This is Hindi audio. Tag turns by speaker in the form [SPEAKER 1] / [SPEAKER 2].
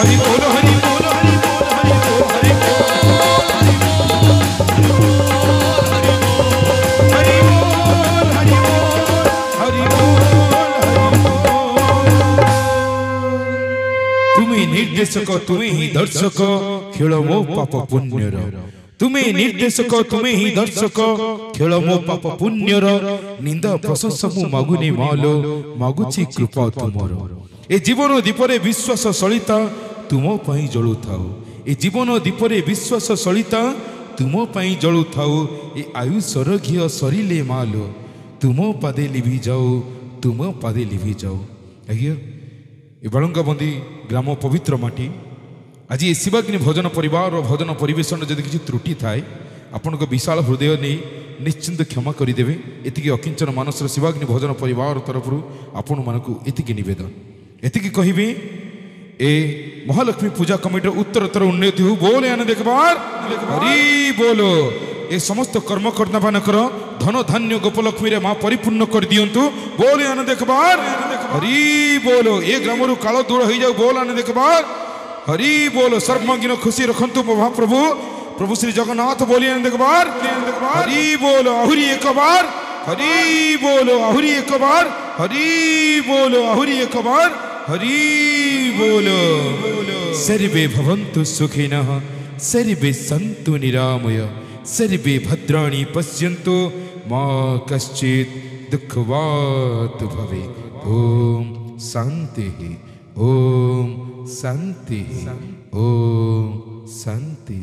[SPEAKER 1] हरि बोल हरि बोल हरि बोल हरि बोल हरि बोल हरि बोल हरि बोल तुम्हें निर्देशक तुम्हें ही दर्शक खेल मो पाप पुण्यर तुम्हें निर्देशक तुम्हें ही दर्शक खेल मो पाप पुण्यर निंदा प्रशंसा मु मागुनी मालो मागुची कृपा तुमर ए जीवन दीपरे विश्वास सलिता तुम पई जळु थाओ ए जीवन दीपरे विश्वास सलिता तुम पई जळु थाओ ए आयुषर घिय सरिले मालो तुम पादे लिभि जाओ तुम पादे लिभि जाओ आज्ञा ए बालंगाबंदी ग्राम पवित्र माटी आज ये शिवाग्नि भजन परिवार और भजन परिवेशन जदि किसी त्रुटि थाए आपण विशाल हृदय नहीं निश्चिंत क्षमा करदेवे एति अकिंचन मानसर शिवाग्नि भजन परिवार तरफ आपण मानक एति नवेदन एति कहबी ए महालक्ष्मी पूजा कमिटी उत्तरोत्तर उन्नति हो बोले आने देखबार हरि बोलो ए समस्त कर्मकर्ता मानकर धन धान्य गोपलक्ष्मी रे माँ परिपूर्ण कर दियंतु बोले आने देखबार हरि बोलो ए ग्राम काल दूर हो जाओ बोल आने देखबार हरि बोलो सर्वज्ञ खुशी रखंतु महाप्रभु प्रभु श्री जगन्नाथ बोलिए देखबार हरि बोलो आहुरी एक बार हरि बोलो आहुरी एक बार हरि बोलो आहुरी एक बार हरि बोलो सर्वे भवन्तु सुखिनः सर्वे सन्तु निरामय सर्वे भद्राणि पश्यन्तु मा कश्चित् दुःखवात् भवेत् ओम शांति ओम शांति ओम शांति।